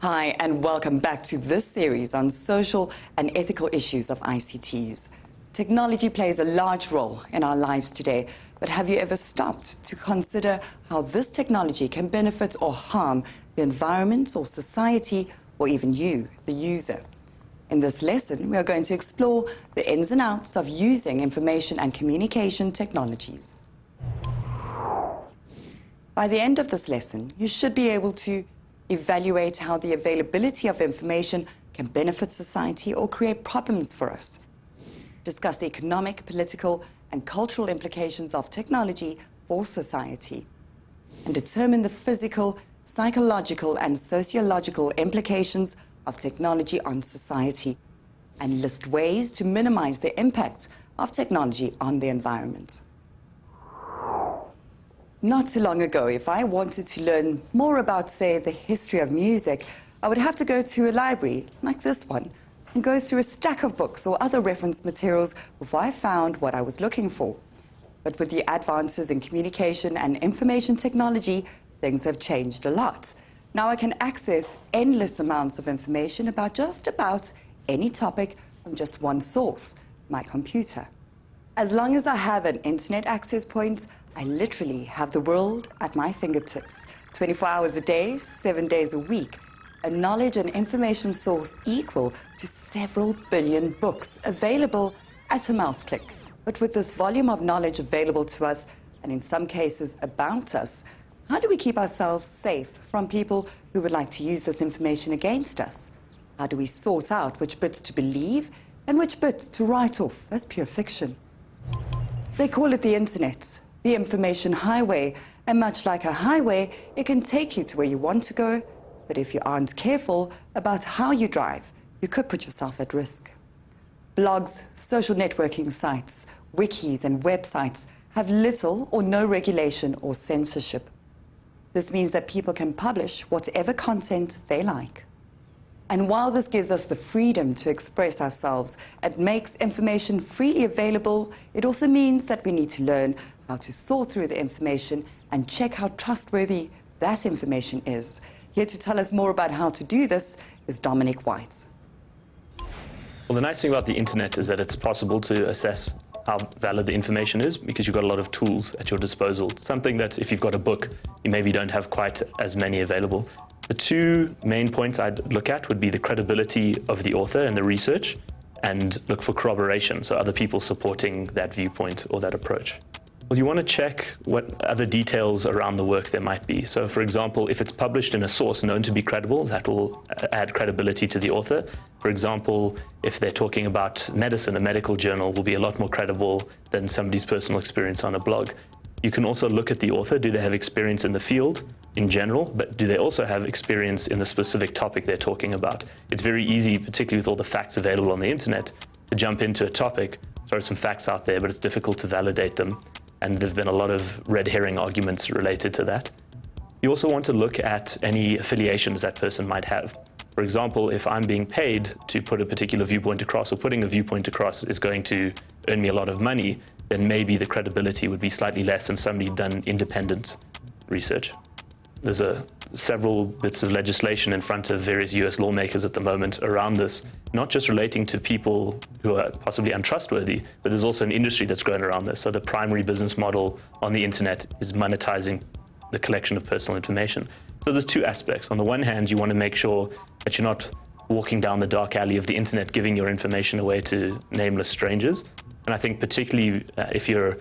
Hi, and welcome back to this series on social and ethical issues of ICTs. Technology plays a large role in our lives today, but have you ever stopped to consider how this technology can benefit or harm the environment or society, or even you, the user? In this lesson, we are going to explore the ins and outs of using information and communication technologies. By the end of this lesson, you should be able to evaluate how the availability of information can benefit society or create problems for us. Discuss the economic, political, and cultural implications of technology for society. And determine the physical, psychological, and sociological implications of technology on society. And list ways to minimize the impact of technology on the environment. Not too long ago, if I wanted to learn more about, say, the history of music, I would have to go to a library, like this one, and go through a stack of books or other reference materials before I found what I was looking for. But with the advances in communication and information technology, things have changed a lot. Now I can access endless amounts of information about just about any topic from just one source, my computer. As long as I have an internet access point, I literally have the world at my fingertips, 24 hours a day, 7 days a week. A knowledge and information source equal to several billion books available at a mouse click. But with this volume of knowledge available to us, and in some cases about us, how do we keep ourselves safe from people who would like to use this information against us? How do we sort out which bits to believe and which bits to write off as pure fiction? They call it the internet, the information highway, and much like a highway, it can take you to where you want to go, but if you aren't careful about how you drive, you could put yourself at risk. Blogs, social networking sites, wikis, and websites have little or no regulation or censorship. This means that people can publish whatever content they like. And while this gives us the freedom to express ourselves and makes information freely available, it also means that we need to learn how to sort through the information and check how trustworthy that information is. Here to tell us more about how to do this is Dominic White. Well, the nice thing about the internet is that it's possible to assess how valid the information is because you've got a lot of tools at your disposal. Something that if you've got a book, you maybe don't have quite as many available. The two main points I'd look at would be the credibility of the author and the research, and look for corroboration, so other people supporting that viewpoint or that approach. Well, you want to check what other details around the work there might be. So, for example, if it's published in a source known to be credible, that will add credibility to the author. For example, if they're talking about medicine, a medical journal will be a lot more credible than somebody's personal experience on a blog. You can also look at the author. Do they have experience in the field in general, but do they also have experience in the specific topic they're talking about? It's very easy, particularly with all the facts available on the internet, to jump into a topic, throw some facts out there, but it's difficult to validate them. And there've been a lot of red herring arguments related to that. You also want to look at any affiliations that person might have. For example, if I'm being paid to put a particular viewpoint across, or putting a viewpoint across is going to earn me a lot of money, then maybe the credibility would be slightly less than somebody who'd done independent research. There's several bits of legislation in front of various US lawmakers at the moment around this, not just relating to people who are possibly untrustworthy, but there's also an industry that's grown around this. So the primary business model on the internet is monetizing the collection of personal information. So there's two aspects. On the one hand, you want to make sure that you're not walking down the dark alley of the internet giving your information away to nameless strangers. And I think particularly if you're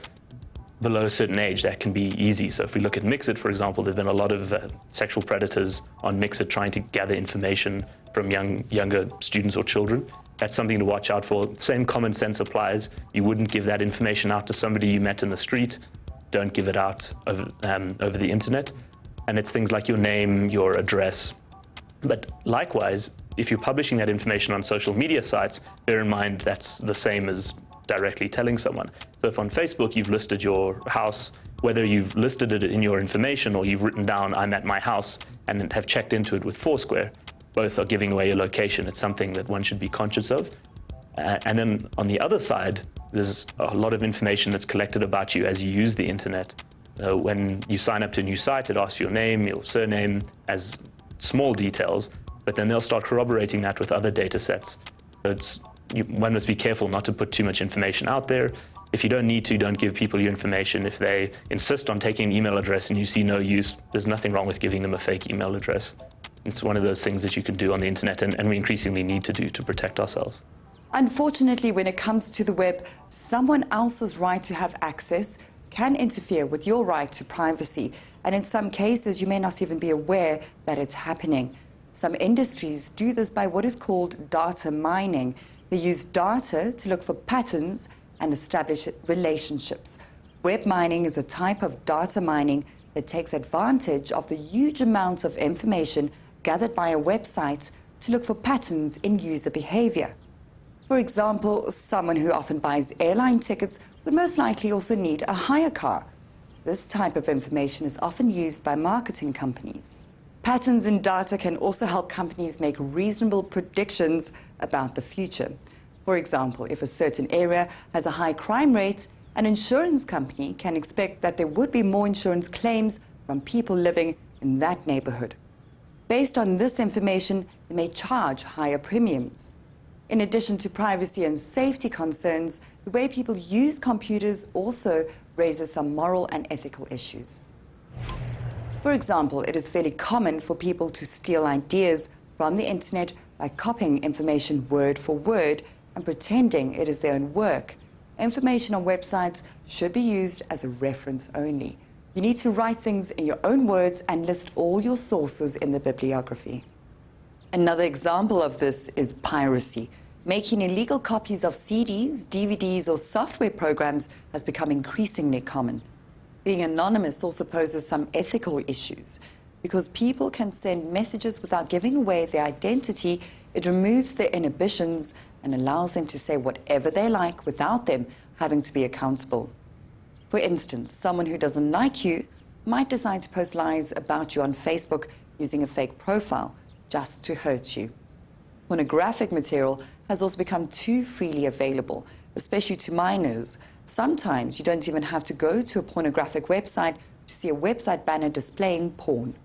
below a certain age, that can be easy. So if we look at Mixit, for example, there've been a lot of sexual predators on Mixit trying to gather information from younger students or children. That's something to watch out for. Same common sense applies. You wouldn't give that information out to somebody you met in the street. Don't give it out over the internet. And it's things like your name, your address. But likewise, if you're publishing that information on social media sites, bear in mind that's the same as directly telling someone. So if on Facebook you've listed your house, whether you've listed it in your information or you've written down I'm at my house and have checked into it with Foursquare, both are giving away your location. It's something that one should be conscious of. And then on the other side, there's a lot of information that's collected about you as you use the internet. When you sign up to a new site, it asks your name, your surname as small details, but then they'll start corroborating that with other data sets. So one must be careful not to put too much information out there. If you don't need to, don't give people your information. If they insist on taking an email address and you see no use, there's nothing wrong with giving them a fake email address. It's one of those things that you can do on the internet, and we increasingly need to do to protect ourselves. Unfortunately, when it comes to the web, someone else's right to have access can interfere with your right to privacy. And in some cases, you may not even be aware that it's happening. Some industries do this by what is called data mining. They use data to look for patterns and establish relationships. Web mining is a type of data mining that takes advantage of the huge amounts of information gathered by a website to look for patterns in user behavior. For example, someone who often buys airline tickets would most likely also need a hire car. This type of information is often used by marketing companies. Patterns in data can also help companies make reasonable predictions about the future. For example, if a certain area has a high crime rate, an insurance company can expect that there would be more insurance claims from people living in that neighborhood. Based on this information, they may charge higher premiums. In addition to privacy and safety concerns, the way people use computers also raises some moral and ethical issues. For example, it is fairly common for people to steal ideas from the internet by copying information word for word and pretending it is their own work. Information on websites should be used as a reference only. You need to write things in your own words and list all your sources in the bibliography. Another example of this is piracy. Making illegal copies of CDs, DVDs, or software programs has become increasingly common. Being anonymous also poses some ethical issues. Because people can send messages without giving away their identity, it removes their inhibitions and allows them to say whatever they like without them having to be accountable. For instance, someone who doesn't like you might decide to post lies about you on Facebook using a fake profile just to hurt you. Pornographic material has also become too freely available, especially to minors. Sometimes you don't even have to go to a pornographic website to see a website banner displaying porn.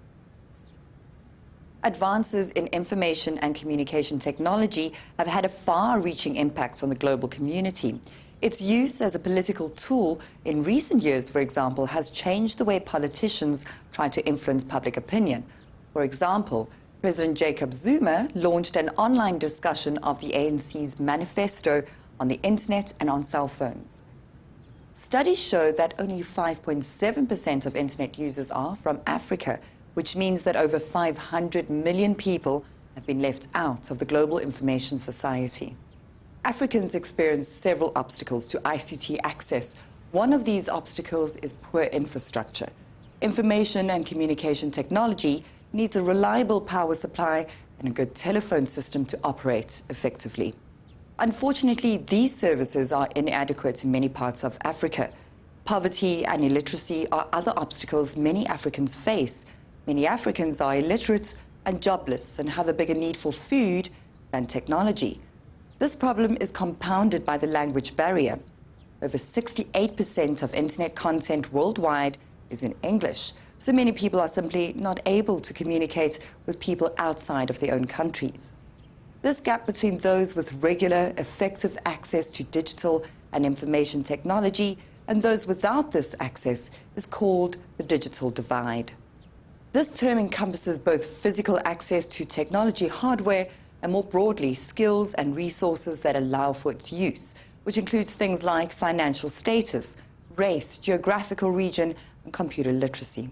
Advances in information and communication technology have had a far-reaching impact on the global community. Its use as a political tool in recent years, for example, has changed the way politicians try to influence public opinion. For example, President Jacob Zuma launched an online discussion of the ANC's manifesto on the internet and on cell phones. Studies show that only 5.7% of internet users are from Africa, which means that over 500 million people have been left out of the global information society. Africans experience several obstacles to ICT access. One of these obstacles is poor infrastructure. Information and communication technology needs a reliable power supply and a good telephone system to operate effectively. Unfortunately, these services are inadequate in many parts of Africa. Poverty and illiteracy are other obstacles many Africans face. Many Africans are illiterate and jobless and have a bigger need for food than technology. This problem is compounded by the language barrier. Over 68% of internet content worldwide is in English, so many people are simply not able to communicate with people outside of their own countries. This gap between those with regular, effective access to digital and information technology and those without this access is called the digital divide. This term encompasses both physical access to technology hardware and more broadly skills and resources that allow for its use, which includes things like financial status, race, geographical region, and computer literacy.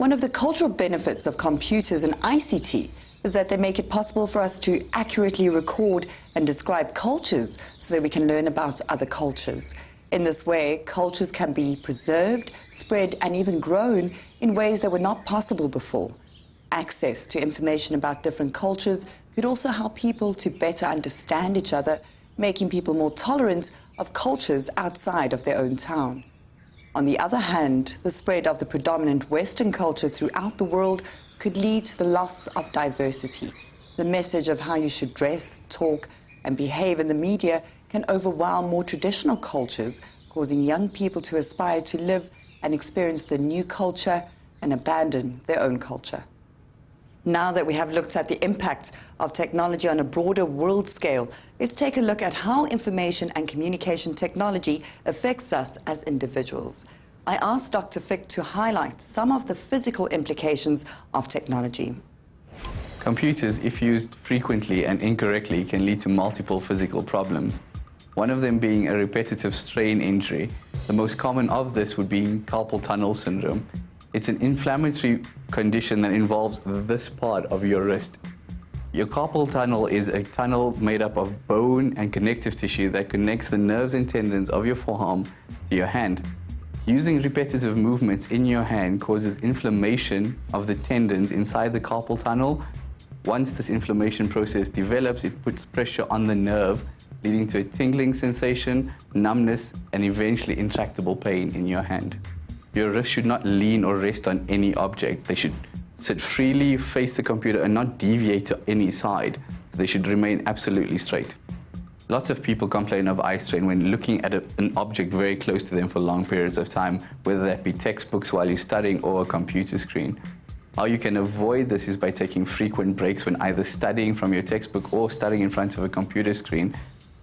One of the cultural benefits of computers and ICT is that they make it possible for us to accurately record and describe cultures so that we can learn about other cultures. In this way, cultures can be preserved, spread, and even grown in ways that were not possible before. Access to information about different cultures could also help people to better understand each other, making people more tolerant of cultures outside of their own town. On the other hand, the spread of the predominant Western culture throughout the world could lead to the loss of diversity. The message of how you should dress, talk, and behave in the media can overwhelm more traditional cultures, causing young people to aspire to live and experience the new culture and abandon their own culture. Now that we have looked at the impact of technology on a broader world scale, let's take a look at how information and communication technology affects us as individuals. I asked Dr. Fick to highlight some of the physical implications of technology. Computers, if used frequently and incorrectly, can lead to multiple physical problems. One of them being a repetitive strain injury. The most common of this would be carpal tunnel syndrome. It's an inflammatory condition that involves this part of your wrist. Your carpal tunnel is a tunnel made up of bone and connective tissue that connects the nerves and tendons of your forearm to your hand. Using repetitive movements in your hand causes inflammation of the tendons inside the carpal tunnel. Once this inflammation process develops, it puts pressure on the nerve, leading to a tingling sensation, numbness, and eventually intractable pain in your hand. Your wrist should not lean or rest on any object. They should sit freely, face the computer, and not deviate to any side. They should remain absolutely straight. Lots of people complain of eye strain when looking at an object very close to them for long periods of time, whether that be textbooks while you're studying or a computer screen. How you can avoid this is by taking frequent breaks when either studying from your textbook or studying in front of a computer screen,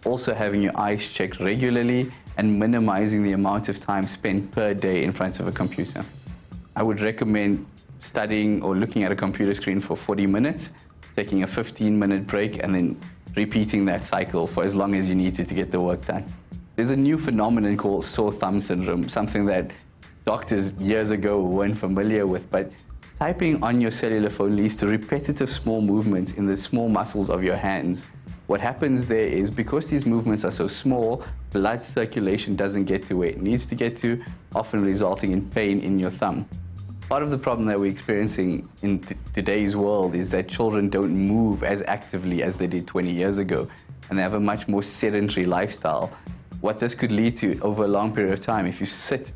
also having your eyes checked regularly, and minimizing the amount of time spent per day in front of a computer. I would recommend studying or looking at a computer screen for 40 minutes, taking a 15-minute break, and then repeating that cycle for as long as you need to get the work done. There's a new phenomenon called sore thumb syndrome, something that doctors years ago weren't familiar with, but typing on your cellular phone leads to repetitive small movements in the small muscles of your hands. What happens there is, because these movements are so small, blood circulation doesn't get to where it needs to get to, often resulting in pain in your thumb. Part of the problem that we're experiencing in today's world is that children don't move as actively as they did 20 years ago, and they have a much more sedentary lifestyle. What this could lead to over a long period of time, if you sit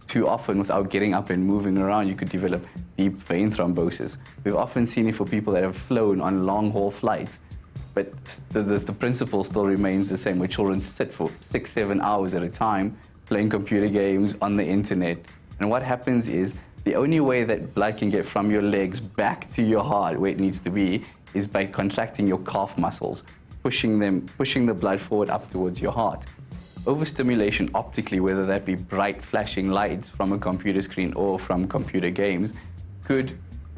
too often without getting up and moving around, you could develop deep vein thrombosis. We've often seen it for people that have flown on long-haul flights. But the principle still remains the same, where children sit for 6-7 hours at a time playing computer games on the internet. And what happens is, the only way that blood can get from your legs back to your heart where it needs to be is by contracting your calf muscles, pushing the blood forward up towards your heart. Overstimulation optically, whether that be bright flashing lights from a computer screen or from computer games, could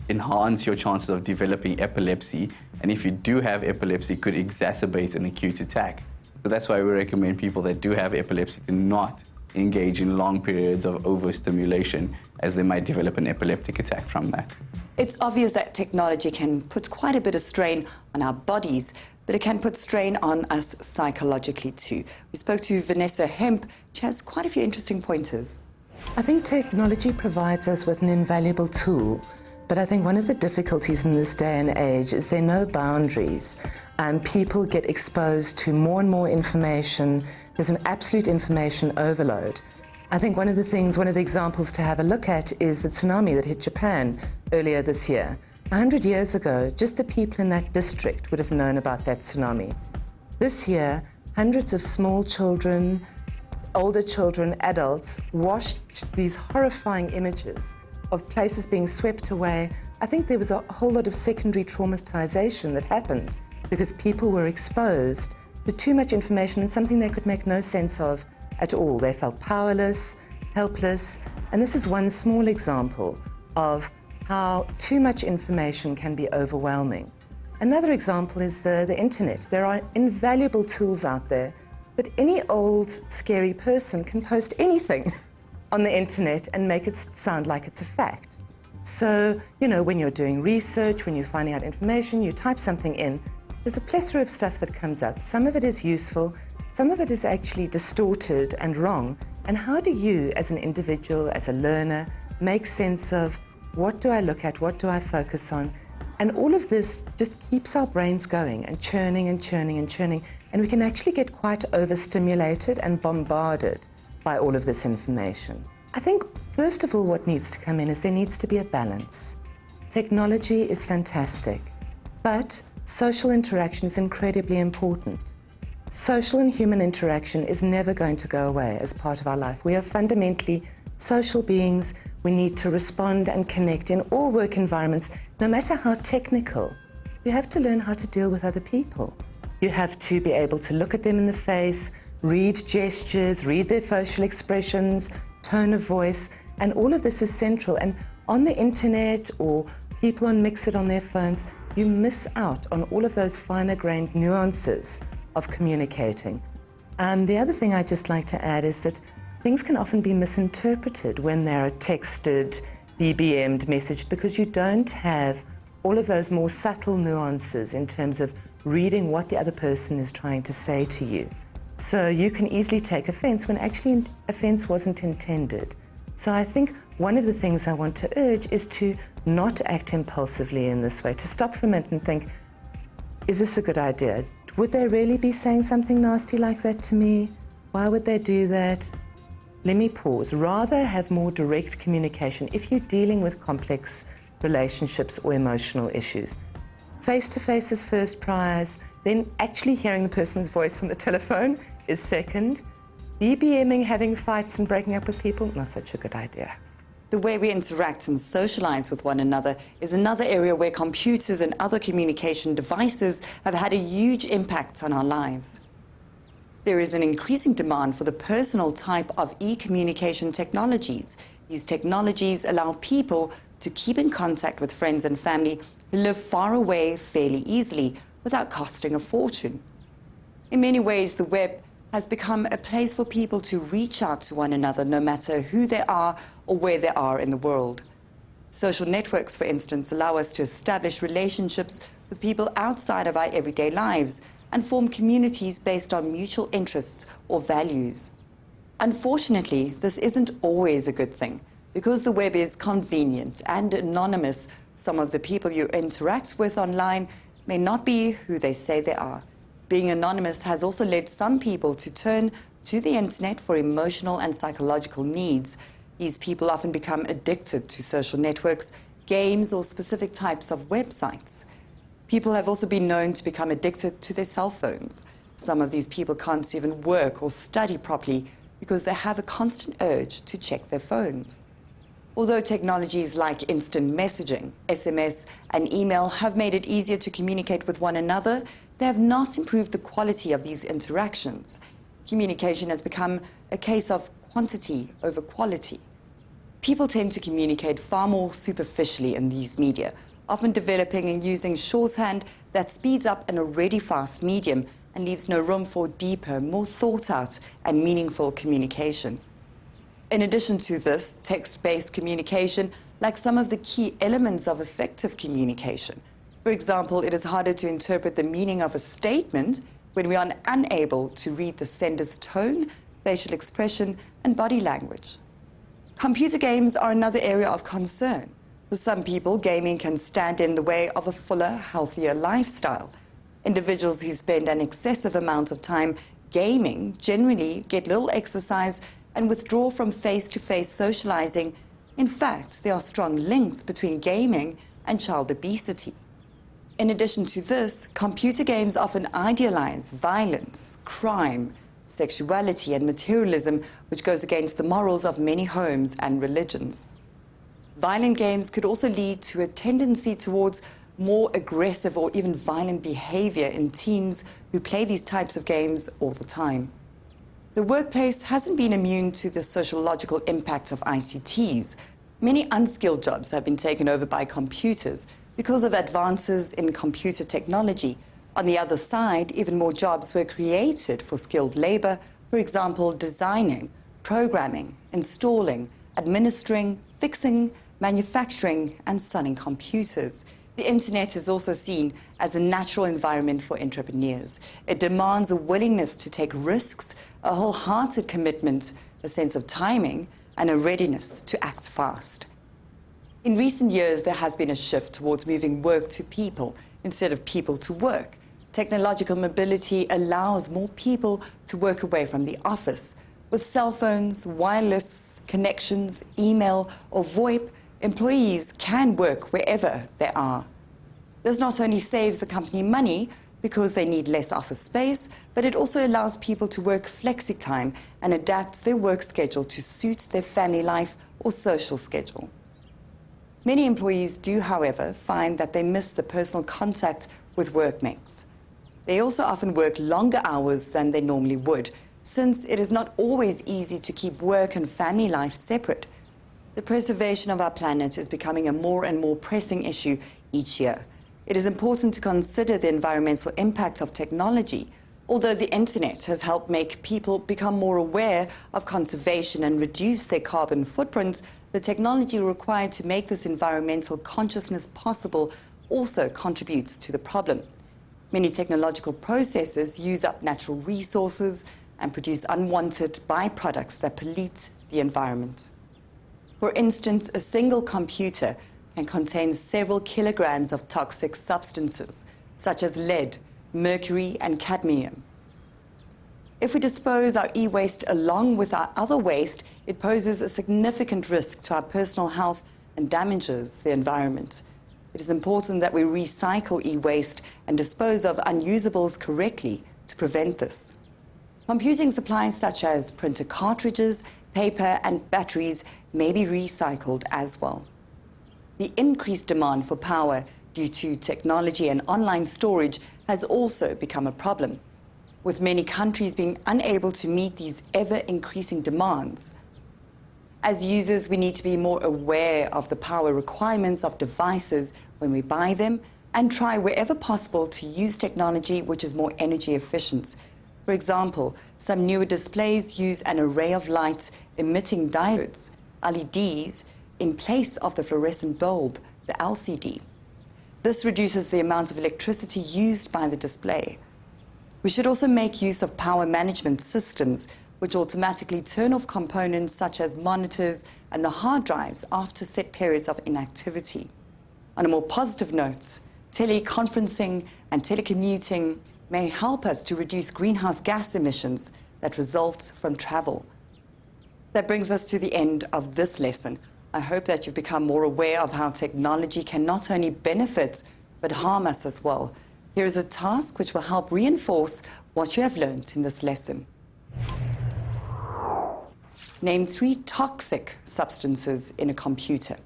enhance your chances of developing epilepsy, and if you do have epilepsy, could exacerbate an acute attack. So that's why we recommend people that do have epilepsy to not engage in long periods of overstimulation, as they might develop an epileptic attack from that. It's obvious that technology can put quite a bit of strain on our bodies, but it can put strain on us psychologically too. We spoke to Vanessa Hemp. She has quite a few interesting pointers. I think technology provides us with an invaluable tool. But I think one of the difficulties in this day and age is there are no boundaries. People get exposed to more and more information. There's an absolute information overload. I think one of the examples to have a look at is the tsunami that hit Japan earlier this year. 100 years ago, just the people in that district would have known about that tsunami. This year, hundreds of small children, older children, adults, watched these horrifying images of places being swept away. I think there was a whole lot of secondary traumatization that happened because people were exposed to too much information and something they could make no sense of at all. They felt powerless, helpless, and this is one small example of how too much information can be overwhelming. Another example is the internet. There are invaluable tools out there, but any old, scary person can post anything on the internet and make it sound like it's a fact. So, when you're doing research, when you're finding out information, you type something in, there's a plethora of stuff that comes up. Some of it is useful, some of it is actually distorted and wrong. And how do you, as an individual, as a learner, make sense of what do I look at, what do I focus on? And all of this just keeps our brains going and churning and churning and churning. And we can actually get quite overstimulated and bombarded by all of this information. I think, first of all, what needs to come in is there needs to be a balance. Technology is fantastic, but social interaction is incredibly important. Social and human interaction is never going to go away as part of our life. We are fundamentally social beings. We need to respond and connect in all work environments, no matter how technical. You have to learn how to deal with other people. You have to be able to look at them in the face, read gestures, read their facial expressions, tone of voice, and all of this is central. And on the internet or people on Mix-It on their phones, you miss out on all of those finer-grained nuances of communicating. The other thing I'd just like to add is that things can often be misinterpreted when they're texted, BBM'd, messaged, because you don't have all of those more subtle nuances in terms of reading what the other person is trying to say to you. So you can easily take offense when actually offense wasn't intended. So I think one of the things I want to urge is to not act impulsively in this way, to stop for a minute and think, is this a good idea? Would they really be saying something nasty like that to me? Why would they do that? Let me pause. Rather have more direct communication if you're dealing with complex relationships or emotional issues. Face-to-face is first prize, then actually hearing the person's voice on the telephone is second. BBMing, having fights and breaking up with people, not such a good idea. The way we interact and socialize with one another is another area where computers and other communication devices have had a huge impact on our lives. There is an increasing demand for the personal type of e-communication technologies. These technologies allow people to keep in contact with friends and family who live far away fairly easily without costing a fortune. In many ways, the web has become a place for people to reach out to one another no matter who they are or where they are in the world. Social networks, for instance, allow us to establish relationships with people outside of our everyday lives and form communities based on mutual interests or values. Unfortunately, this isn't always a good thing. Because the web is convenient and anonymous, some of the people you interact with online may not be who they say they are. Being anonymous has also led some people to turn to the internet for emotional and psychological needs. These people often become addicted to social networks, games, or specific types of websites. People have also been known to become addicted to their cell phones. Some of these people can't even work or study properly because they have a constant urge to check their phones. Although technologies like instant messaging, SMS, and email have made it easier to communicate with one another, they have not improved the quality of these interactions. Communication has become a case of quantity over quality. People tend to communicate far more superficially in these media, often developing and using shorthand that speeds up an already fast medium and leaves no room for deeper, more thought-out and meaningful communication. In addition to this, text-based communication lacks some of the key elements of effective communication. For example, it is harder to interpret the meaning of a statement when we are unable to read the sender's tone, facial expression, and body language. Computer games are another area of concern. For some people, gaming can stand in the way of a fuller, healthier lifestyle. Individuals who spend an excessive amount of time gaming generally get little exercise and withdraw from face-to-face socializing. In fact, there are strong links between gaming and child obesity. In addition to this, computer games often idealize violence, crime, sexuality, and materialism, which goes against the morals of many homes and religions. Violent games could also lead to a tendency towards more aggressive or even violent behavior in teens who play these types of games all the time. The workplace hasn't been immune to the sociological impact of ICTs. Many unskilled jobs have been taken over by computers because of advances in computer technology. On the other side, even more jobs were created for skilled labor, for example, designing, programming, installing, administering, fixing, manufacturing, and selling computers. The internet is also seen as a natural environment for entrepreneurs. It demands a willingness to take risks, a wholehearted commitment, a sense of timing, and a readiness to act fast. In recent years, there has been a shift towards moving work to people instead of people to work. Technological mobility allows more people to work away from the office. With cell phones, wireless connections, email, or VoIP, employees can work wherever they are. This not only saves the company money because they need less office space, but it also allows people to work flexi-time and adapt their work schedule to suit their family life or social schedule. Many employees do, however, find that they miss the personal contact with workmates. They also often work longer hours than they normally would, since it is not always easy to keep work and family life separate. The preservation of our planet is becoming a more and more pressing issue each year. It is important to consider the environmental impact of technology. Although the internet has helped make people become more aware of conservation and reduce their carbon footprints, the technology required to make this environmental consciousness possible also contributes to the problem. Many technological processes use up natural resources and produce unwanted byproducts that pollute the environment. For instance, a single computer can contain several kilograms of toxic substances, such as lead, mercury, and cadmium. If we dispose our e-waste along with our other waste, it poses a significant risk to our personal health and damages the environment. It is important that we recycle e-waste and dispose of unusables correctly to prevent this. Computing supplies such as printer cartridges, paper, and batteries may be recycled as well. The increased demand for power due to technology and online storage has also become a problem, with many countries being unable to meet these ever-increasing demands. As users, we need to be more aware of the power requirements of devices when we buy them and try wherever possible to use technology which is more energy efficient. For example, some newer displays use an array of light emitting diodes, LEDs, in place of the fluorescent bulb, the LCD. This reduces the amount of electricity used by the display. We should also make use of power management systems, which automatically turn off components such as monitors and the hard drives after set periods of inactivity. On a more positive note, teleconferencing and telecommuting may help us to reduce greenhouse gas emissions that result from travel. That brings us to the end of this lesson. I hope that you've become more aware of how technology can not only benefit, but harm us as well. Here is a task which will help reinforce what you have learned in this lesson. Name 3 toxic substances in a computer.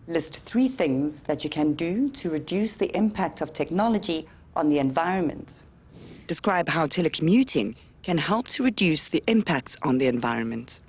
List 3 things that you can do to reduce the impact of technology on the environment. Describe how telecommuting can help to reduce the impact on the environment.